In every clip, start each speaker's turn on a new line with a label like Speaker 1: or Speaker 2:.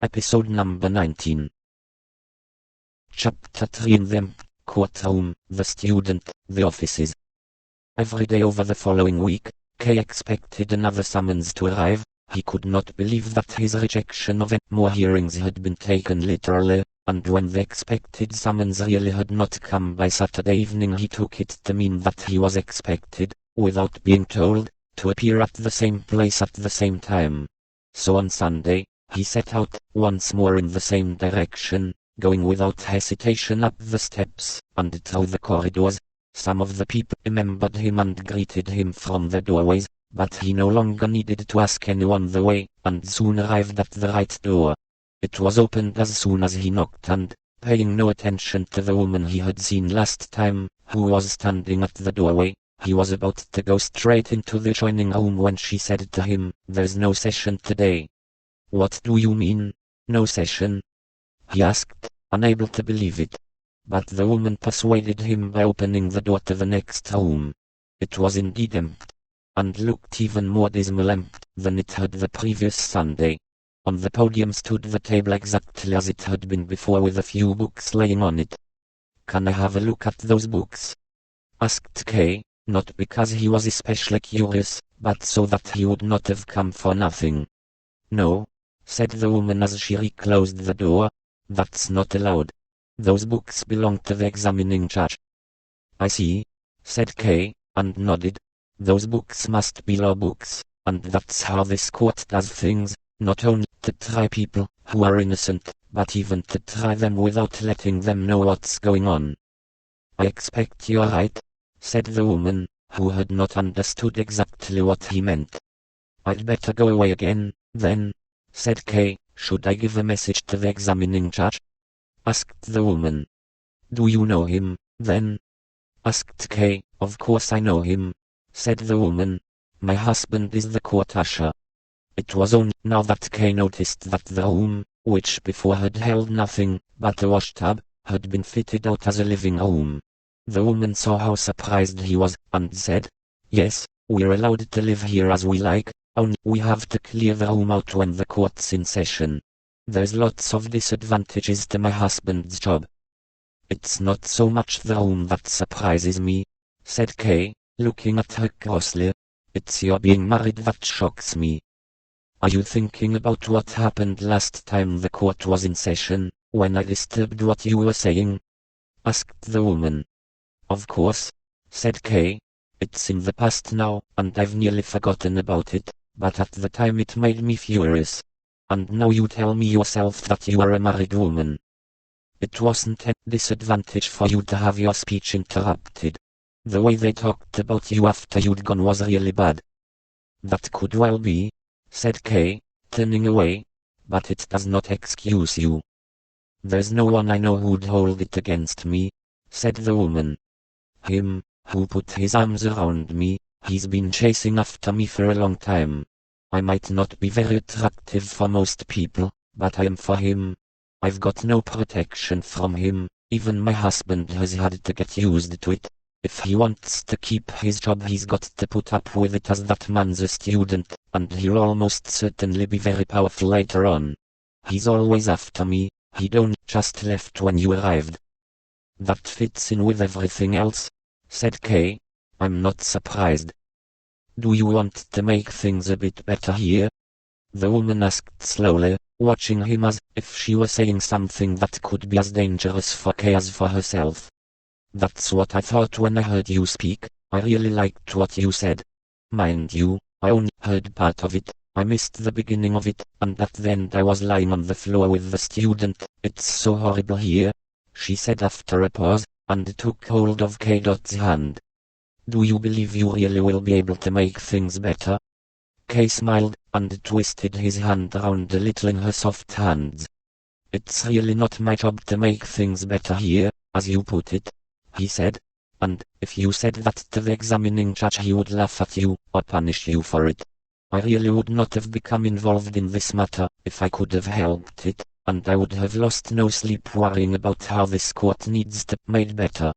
Speaker 1: Episode number 19. Chapter 3. In the courtroom, the student, the offices. Every day over the following week, Kay expected another summons to arrive. He could not believe that his rejection of more hearings had been taken literally, and when the expected summons really had not come by Saturday evening, he took it to mean that he was expected, without being told, to appear at the same place at the same time. So on Sunday, he set out, once more in the same direction, going without hesitation up the steps, and through the corridors. Some of the people remembered him and greeted him from the doorways, but he no longer needed to ask anyone the way, and soon arrived at the right door. It was opened as soon as he knocked and, paying no attention to the woman he had seen last time, who was standing at the doorway, he was about to go straight into the adjoining room when she said to him, "There's no session today." "What do you mean, no session?" he asked, unable to believe it. But the woman persuaded him by opening the door to the next room. It was indeed empty, and looked even more dismal empty than it had the previous Sunday. On the podium stood the table exactly as it had been before, with a few books laying on it. "Can I have a look at those books?" asked Kay, not because he was especially curious, but so that he would not have come for nothing. "No," said the woman as she reclosed the door. "That's not allowed. Those books belong to the examining judge." "I see," said Kay, and nodded. "Those books must be law books, and that's how this court does things, not only to try people who are innocent, but even to try them without letting them know what's going on." "I expect you're right," said the woman, who had not understood exactly what he meant. "I'd better go away again, then," said Kay. "Should I give a message to the examining judge?" asked the woman. "Do you know him, then?" asked Kay. "Of course I know him," said the woman. "My husband is the court usher." It was only now that Kay noticed that the room, which before had held nothing but a washtub, had been fitted out as a living room. The woman saw how surprised he was, and said, "Yes, we're allowed to live here as we like, only we have to clear the room out when the court's in session. There's lots of disadvantages to my husband's job." "It's not so much the room that surprises me," said Kay, looking at her crossly. "It's your being married that shocks me." "Are you thinking about what happened last time the court was in session, when I disturbed what you were saying?" asked the woman. "Of course," said Kay. "It's in the past now, and I've nearly forgotten about it, but at the time it made me furious. And now you tell me yourself that you are a married woman. It wasn't a disadvantage for you to have your speech interrupted. The way they talked about you after you'd gone was really bad." "That could well be," said Kay, turning away, "but it does not excuse you." "There's no one I know who'd hold it against me," said the woman. "Him, who put his arms around me, he's been chasing after me for a long time. I might not be very attractive for most people, but I am for him. I've got no protection from him, even my husband has had to get used to it. If he wants to keep his job, he's got to put up with it, as that man's a student, and he'll almost certainly be very powerful later on. He's always after me, he'd only just left when you arrived." "That fits in with everything else," said Kay. "I'm not surprised." "Do you want to make things a bit better here?" the woman asked slowly, watching him as if she were saying something that could be as dangerous for Kay as for herself. "That's what I thought when I heard you speak. I really liked what you said. Mind you, I only heard part of it. I missed the beginning of it, and at the end I was lying on the floor with the student. It's so horrible here," she said after a pause, and took hold of Kay's hand. "Do you believe you really will be able to make things better?" Kay smiled, and twisted his hand around a little in her soft hands. "It's really not my job to make things better here, as you put it," he said. "And, if you said that to the examining judge, he would laugh at you, or punish you for it. I really would not have become involved in this matter, if I could have helped it, and I would have lost no sleep worrying about how this court needs to be made better.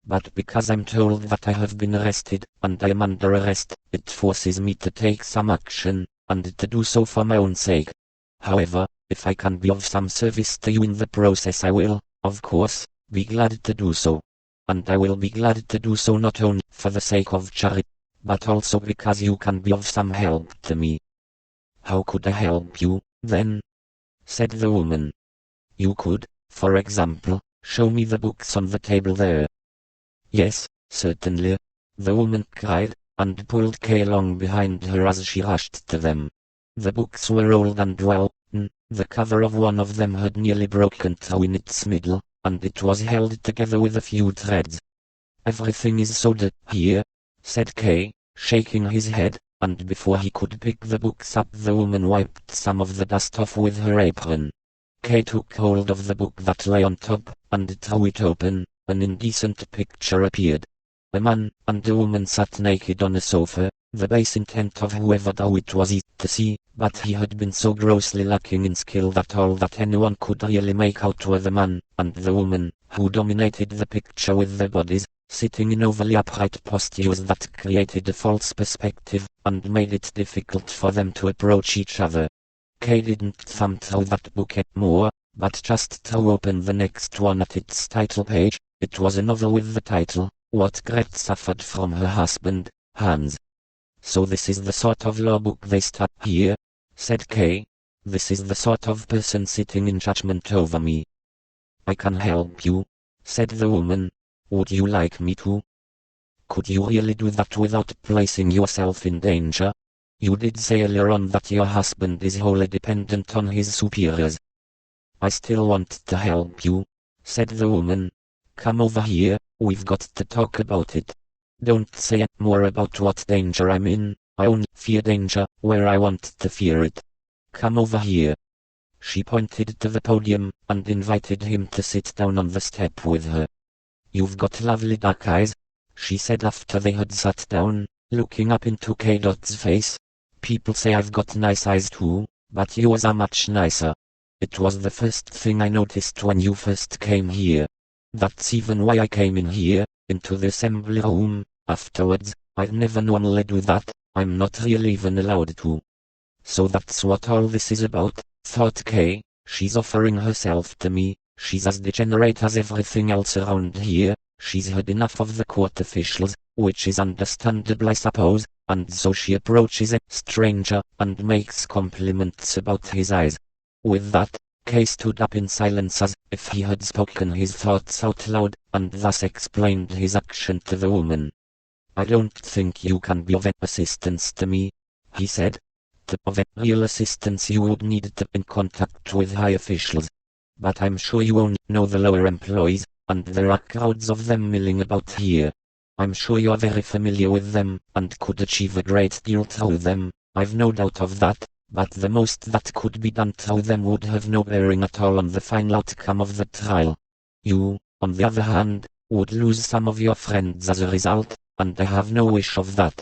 Speaker 1: But because I'm told that I have been arrested, and I am under arrest, it forces me to take some action, and to do so for my own sake." However, if I can be of some service to you in the process, I will, of course, be glad to do so. And I will be glad to do so not only for the sake of charity, but also because you can be of some help to me. How could I help you, then? Said the woman. You could, for example, show me the books on the table there. Yes, certainly, the woman cried, and pulled Kay along behind her as she rushed to them. The books were old and well, the cover of one of them had nearly broken through in its middle, and it was held together with a few threads. Everything is so here, said Kay, shaking his head, and before he could pick the books up the woman wiped some of the dust off with her apron. Kay took hold of the book that lay on top, and threw it open. An indecent picture appeared. A man and a woman sat naked on a sofa. The base intent of whoever drew it was easy to see, but he had been so grossly lacking in skill that all that anyone could really make out were the man and the woman, who dominated the picture with their bodies, sitting in overly upright postures that created a false perspective, and made it difficult for them to approach each other. Kay didn't thumb through that book more, but just threw open the next one at its title page. It was a novel with the title, What Gret Suffered from Her Husband, Hans. So this is the sort of law book they start here, said Kay. This is the sort of person sitting in judgment over me. I can help you, said the woman. Would you like me to? Could you really do that without placing yourself in danger? You did say earlier on that your husband is wholly dependent on his superiors. I still want to help you, said the woman. Come over here, we've got to talk about it. Don't say more about what danger I'm in. I only fear danger where I want to fear it. Come over here. She pointed to the podium and invited him to sit down on the step with her. You've got lovely dark eyes, she said after they had sat down, looking up into K.'s face. People say I've got nice eyes too, but yours are much nicer. It was the first thing I noticed when you first came here. That's even why I came in here, into the assembly room. Afterwards, I'd never normally do that. I'm not really even allowed to. So that's what all this is about, thought Kay. She's offering herself to me. She's as degenerate as everything else around here. She's had enough of the court officials, which is understandable I suppose, and so she approaches a stranger and makes compliments about his eyes. With that, Kay stood up in silence as if he had spoken his thoughts out loud, and thus explained his action to the woman. I don't think you can be of assistance to me, he said. Of real assistance you would need to be in contact with high officials. But I'm sure you only know the lower employees, and there are crowds of them milling about here. I'm sure you're very familiar with them, and could achieve a great deal through them. I've no doubt of that, but the most that could be done through them would have no bearing at all on the final outcome of the trial. You, on the other hand, would lose some of your friends as a result, and I have no wish of that.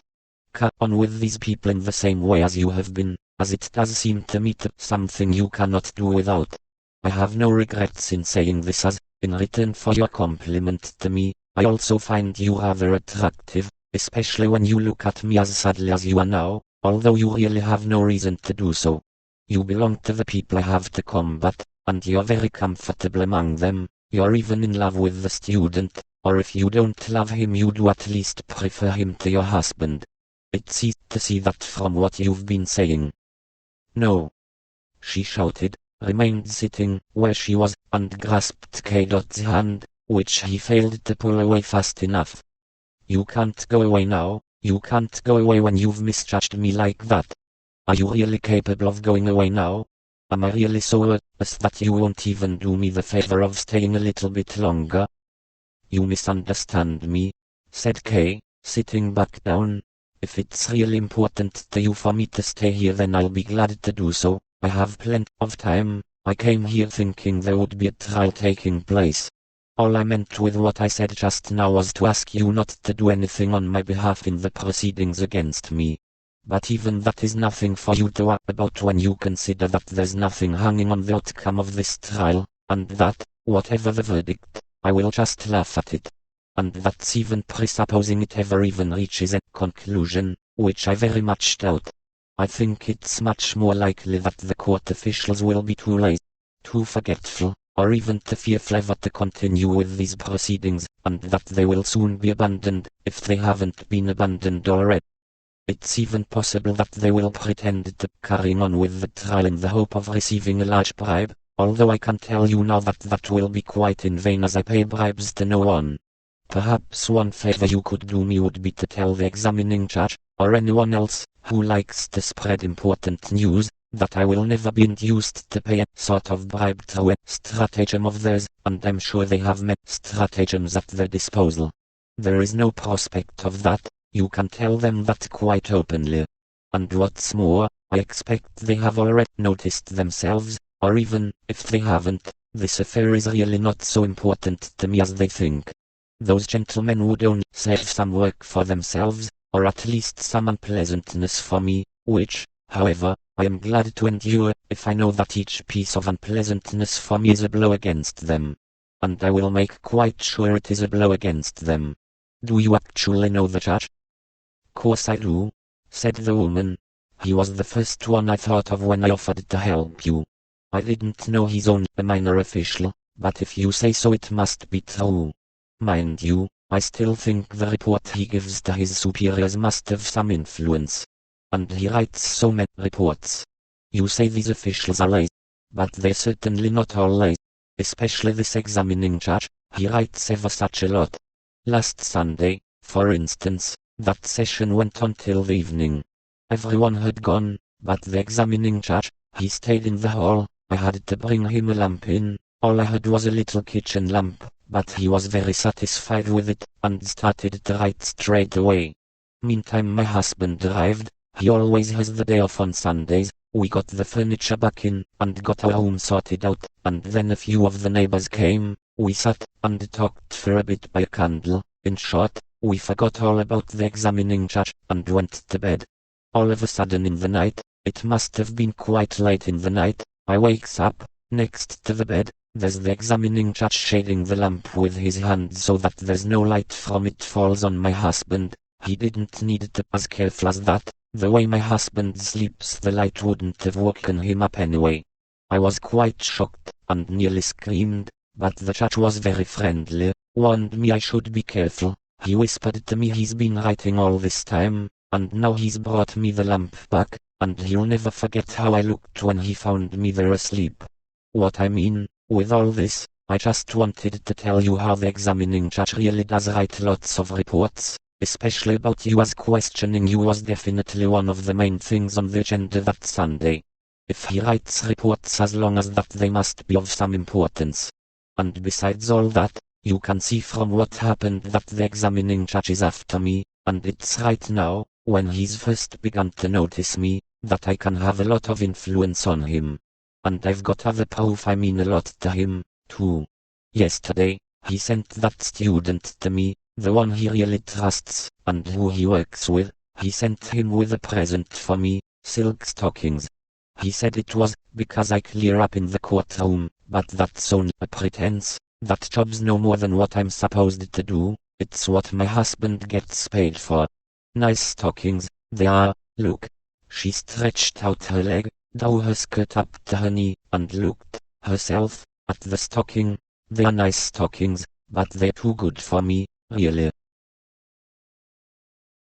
Speaker 1: Carry on with these people in the same way as you have been, as it does seem to me something you cannot do without. I have no regrets in saying this as, in return for your compliment to me, I also find you rather attractive, especially when you look at me as sadly as you are now, although you really have no reason to do so. You belong to the people I have to combat, and you're very comfortable among them. You're even in love with the student, or if you don't love him you do at least prefer him to your husband. It's easy to see that from what you've been saying. No, she shouted, remained sitting where she was, and grasped K.'s hand, which he failed to pull away fast enough. You can't go away now. You can't go away when you've misjudged me like that. Are you really capable of going away now? Am I really so ass that you won't even do me the favor of staying a little bit longer? You misunderstand me, said Kay, sitting back down. If it's really important to you for me to stay here then I'll be glad to do so. I have plenty of time. I came here thinking there would be a trial taking place. All I meant with what I said just now was to ask you not to do anything on my behalf in the proceedings against me. But even that is nothing for you to worry about when you consider that there's nothing hanging on the outcome of this trial, and that, whatever the verdict, I will just laugh at it. And that's even presupposing it ever even reaches a conclusion, which I very much doubt. I think it's much more likely that the court officials will be too lazy, too forgetful, or even too fearful ever to continue with these proceedings, and that they will soon be abandoned, if they haven't been abandoned already. It's even possible that they will pretend to carry on with the trial in the hope of receiving a large bribe, although I can tell you now that that will be quite in vain, as I pay bribes to no one. Perhaps one favor you could do me would be to tell the examining judge, or anyone else, who likes to spread important news, that I will never be induced to pay a sort of bribe through a stratagem of theirs, and I'm sure they have many stratagems at their disposal. There is no prospect of that. You can tell them that quite openly. And what's more, I expect they have already noticed themselves, or even, if they haven't, this affair is really not so important to me as they think. Those gentlemen would only save some work for themselves, or at least some unpleasantness for me, which, however, I am glad to endure, if I know that each piece of unpleasantness for me is a blow against them. And I will make quite sure it is a blow against them. Do you actually know the judge? Course I do, said the woman. He was the first one I thought of when I offered to help you. I didn't know he's only a minor official, but if you say so it must be true. Mind you, I still think the report he gives to his superiors must have some influence. And he writes so many reports. You say these officials are lazy, but they're certainly not all lazy. Especially this examining judge, he writes ever such a lot. Last Sunday, for instance, that session went on till the evening. Everyone had gone, but the examining judge, he stayed in the hall. I had to bring him a lamp in. All I had was a little kitchen lamp, but he was very satisfied with it, and started to write straight away. Meantime my husband arrived. He always has the day off on Sundays. We got the furniture back in, and got our home sorted out, and then a few of the neighbors came. We sat, and talked for a bit by a candle. In short, we forgot all about the examining judge, and went to bed. All of a sudden in the night, it must have been quite late in the night, I wakes up. Next to the bed, there's the examining judge shading the lamp with his hand so that there's no light from it falls on my husband. He didn't need to be as careful as that. The way my husband sleeps, the light wouldn't have woken him up anyway. I was quite shocked, and nearly screamed, but the judge was very friendly, warned me I should be careful. He whispered to me he's been writing all this time, and now he's brought me the lamp back, and he'll never forget how I looked when he found me there asleep. What I mean, with all this, I just wanted to tell you how the examining judge really does write lots of reports, especially about you, as questioning you was definitely one of the main things on the agenda that Sunday. If he writes reports as long as that, they must be of some importance. And besides all that, you can see from what happened that the examining judge is after me, and it's right now, when he's first begun to notice me, that I can have a lot of influence on him. And I've got other proof I mean a lot to him, too. Yesterday, he sent that student to me, the one he really trusts, and who he works with. He sent him with a present for me, silk stockings. He said it was because I clear up in the courtroom, but that's only a pretense. That job's no more than what I'm supposed to do. It's what my husband gets paid for. Nice stockings, they are. Look. She stretched out her leg, drew her skirt up to her knee, and looked, herself, at the stocking. They are nice stockings, but they're too good for me, really.